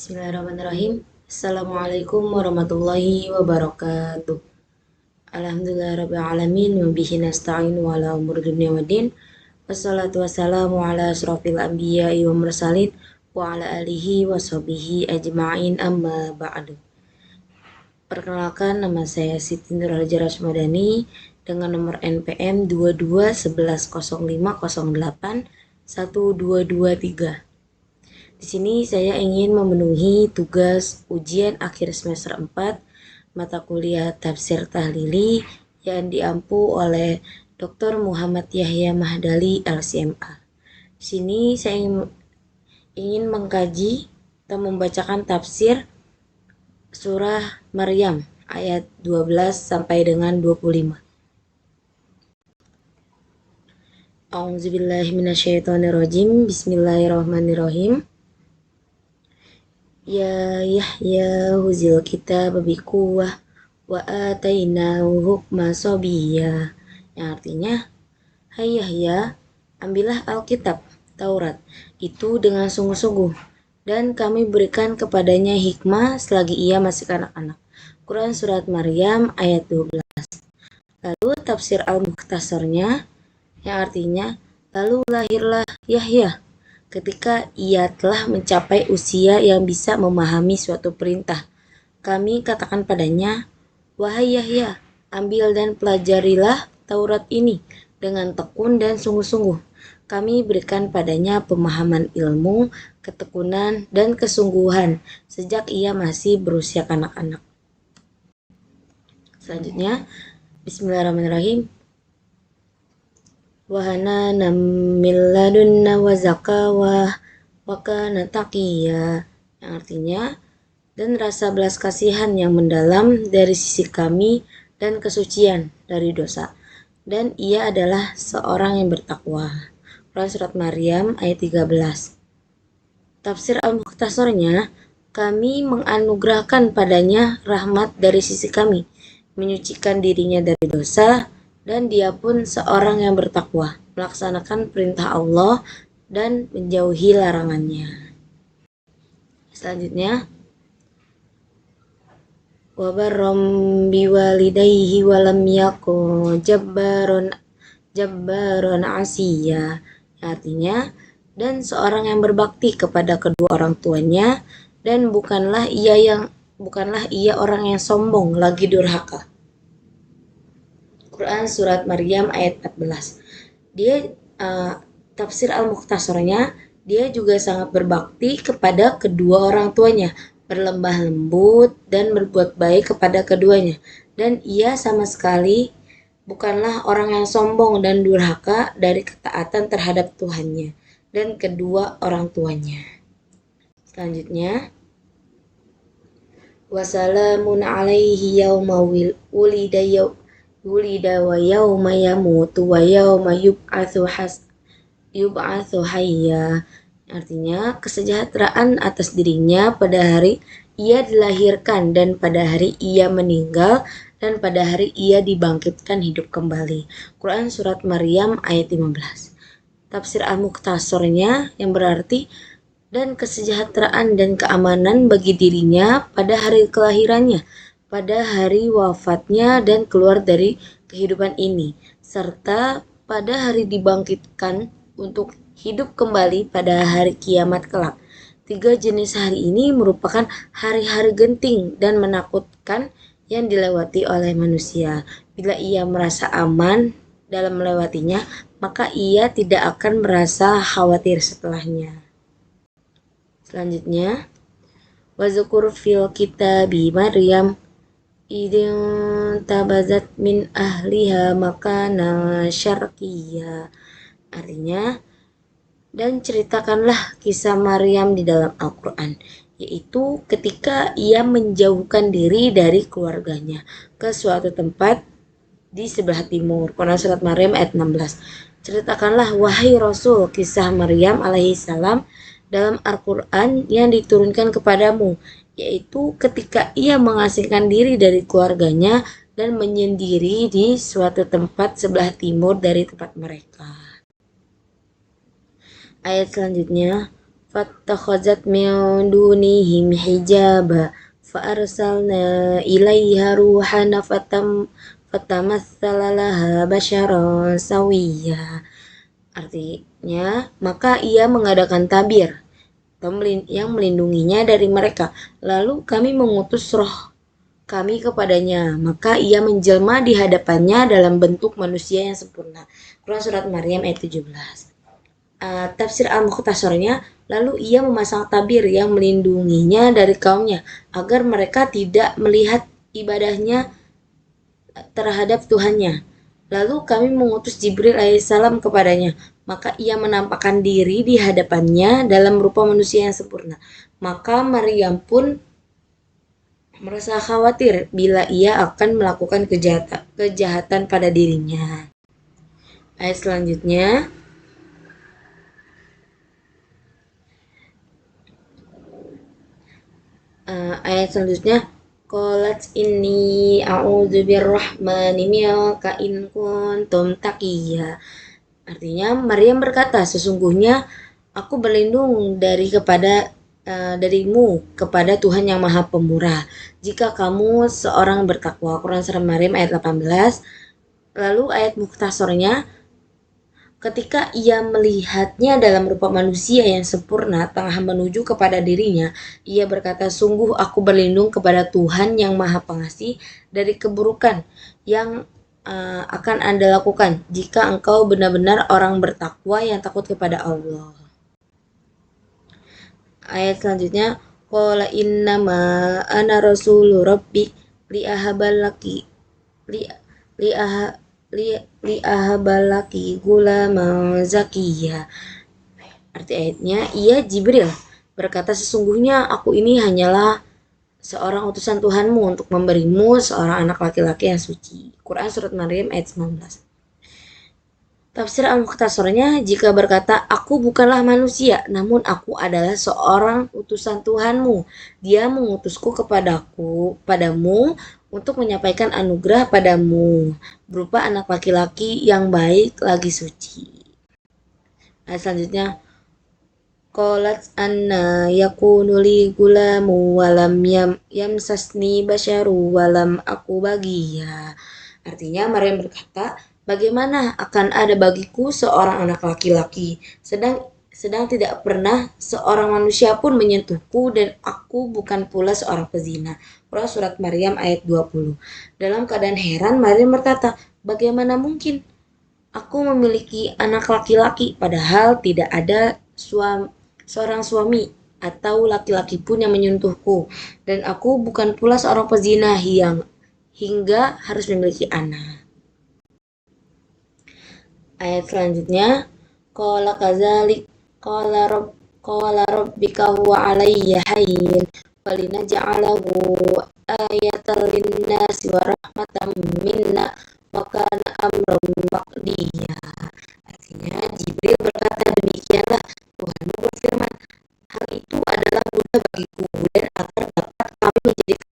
Bismillahirrahmanirrahim. Assalamualaikum warahmatullahi wabarakatuh. Alhamdulillah alamin wa bihi nasta'in wa ala umuri dunya waddin. Wassalatu wassalamu ala asrofil anbiya'i wa mursalin wa ala alihi wa sahbihi ajma'in amma ba'du. Perkenalkan, nama saya Siti Nurhaliza Rasmadani dengan nomor NPM 221105081223. Di sini saya ingin memenuhi tugas ujian akhir semester 4 mata kuliah Tafsir Tahlili yang diampu oleh Dr. Muhammad Yahya Mahdali LCMA. Di sini saya ingin mengkaji atau membacakan tafsir surah Maryam ayat 12 sampai dengan 25. A'udzubillahi minasyaitonirrajim. Bismillahirrahmanirrahim. Ya Yahya huzil kitab biquwwah wa atainahu hukma sabiyya. Yang artinya, hai Yahya, ambillah Alkitab, Taurat, itu dengan sungguh-sungguh, dan kami berikan kepadanya hikmah selagi ia masih kanak-kanak. Quran Surat Maryam ayat 12. Lalu tafsir Al-Mukhtasarnya, yang artinya, lalu lahirlah Yahya ketika ia telah mencapai usia yang bisa memahami suatu perintah. Kami katakan padanya, wahai Yahya, ambil dan pelajarilah Taurat ini dengan tekun dan sungguh-sungguh. Kami berikan padanya pemahaman ilmu, ketekunan, dan kesungguhan sejak ia masih berusia kanak-kanak. Selanjutnya, Bismillahirrahmanirrahim. Wahana min ladunna wa zakawah wa kana taqiyya, yang artinya, dan rasa belas kasihan yang mendalam dari sisi kami dan kesucian dari dosa, dan ia adalah seorang yang bertakwa. Quran Surat Maryam ayat 13. Tafsir Al-Mukhtasarnya, kami menganugerahkan padanya rahmat dari sisi kami, menyucikan dirinya dari dosa, dan dia pun seorang yang bertakwa, melaksanakan perintah Allah dan menjauhi larangannya. Selanjutnya, wa barram biwalidayhi wa lam yakun jabbaron asiyya, artinya, dan seorang yang berbakti kepada kedua orang tuanya, dan bukanlah ia orang yang sombong lagi durhaka. Quran Surat Maryam ayat 14. Dia tafsir Al-Mukhtasarnya, dia juga sangat berbakti kepada kedua orang tuanya, berlembah lembut dan berbuat baik kepada keduanya, dan ia sama sekali bukanlah orang yang sombong dan durhaka dari ketaatan terhadap Tuhannya dan kedua orang tuanya. Selanjutnya, wassalamun alaihi yauma wulida wa yauma yamutu wa yauma yub'atsu hayya, artinya kesejahteraan atas dirinya pada hari ia dilahirkan dan pada hari ia meninggal dan pada hari ia dibangkitkan hidup kembali. Quran Surat Maryam ayat 15. Tafsir Al-Mukhtasarnya, yang berarti, dan kesejahteraan dan keamanan bagi dirinya pada hari kelahirannya, pada hari wafatnya dan keluar dari kehidupan ini, serta pada hari dibangkitkan untuk hidup kembali pada hari kiamat kelak. 3 jenis hari ini merupakan hari-hari genting dan menakutkan yang dilewati oleh manusia. Bila ia merasa aman dalam melewatinya, maka ia tidak akan merasa khawatir setelahnya. Selanjutnya, wazkur fil kitabi Maryam idin tabazat min ahliha makana syarqiyya, artinya, dan ceritakanlah kisah Maryam di dalam Al-Quran, yaitu ketika ia menjauhkan diri dari keluarganya ke suatu tempat di sebelah timur. Quran Surat Maryam ayat 16. Ceritakanlah wahai Rasul kisah Maryam alaihissalam dalam Al-Quran yang diturunkan kepadamu, yaitu ketika ia mengasingkan diri dari keluarganya dan menyendiri di suatu tempat sebelah timur dari tempat mereka. Ayat selanjutnya, fattakhazat min dunihim hijaba fa arsalna ilaiha ruhana fatamassala laha basyaran sawiyya. Artinya, maka ia mengadakan tabir yang melindunginya dari mereka. Lalu kami mengutus roh kami kepadanya, maka ia menjelma di hadapannya dalam bentuk manusia yang sempurna. Quran Surat Maryam ayat 17. Tafsir Al-Mukhtasarnya, lalu ia memasang tabir yang melindunginya dari kaumnya, agar mereka tidak melihat ibadahnya terhadap Tuhannya. Lalu kami mengutus Jibril alaihissalam kepadanya, maka ia menampakkan diri di hadapannya dalam rupa manusia yang sempurna. Maka Maryam pun merasa khawatir bila ia akan melakukan kejahatan pada dirinya. Ayat selanjutnya, qalat inni a'udzu birrahmani minka in kuntum taqiyya. Artinya Maryam berkata, sesungguhnya aku berlindung darimu kepada Tuhan yang Maha Pemurah jika kamu seorang bertakwa. Quran Surah Maryam ayat 18. Lalu ayat mukhtasornya, ketika ia melihatnya dalam rupa manusia yang sempurna tengah menuju kepada dirinya, ia berkata, sungguh aku berlindung kepada Tuhan yang Maha Pengasih dari keburukan yang akan Anda lakukan jika engkau benar-benar orang bertakwa yang takut kepada Allah. Ayat selanjutnya, qala innama ana rasulu rabbi liahabalaki liahabalaki gulaman zakiyya. Arti ayatnya, ia Jibril berkata, sesungguhnya aku ini hanyalah seorang utusan Tuhanmu untuk memberimu seorang anak laki-laki yang suci. Quran Surat Maryam ayat 19. Tafsir Al-Mukhtasarnya, jika berkata, aku bukanlah manusia, namun aku adalah seorang utusan Tuhanmu. Dia mengutusku padamu untuk menyampaikan anugerah padamu, berupa anak laki-laki yang baik lagi suci. Ayat selanjutnya, qalat anna yakunu li gulamu walam yamsasni basyaru walam aku bagiya. Artinya Maryam berkata, bagaimana akan ada bagiku seorang anak laki-laki, sedang tidak pernah seorang manusia pun menyentuhku dan aku bukan pula seorang pezina. Quran Surat Maryam ayat 20. Dalam keadaan heran, Maryam berkata, bagaimana mungkin aku memiliki anak laki-laki padahal tidak ada seorang suami atau laki-laki pun yang menyentuhku, dan aku bukan pula seorang pezina hingga harus memiliki anak. Ayat selanjutnya, qala kadzalik qala rabbika huwa alayya hayyin walinaj'alahu ayatan linnasi wa rahmatan minna wa kana amran maqdiya. Artinya Jibril berkata, demikianlah Tuhanmu berfirman, hal itu adalah mudah bagiku dan agar dapat kami menjadikan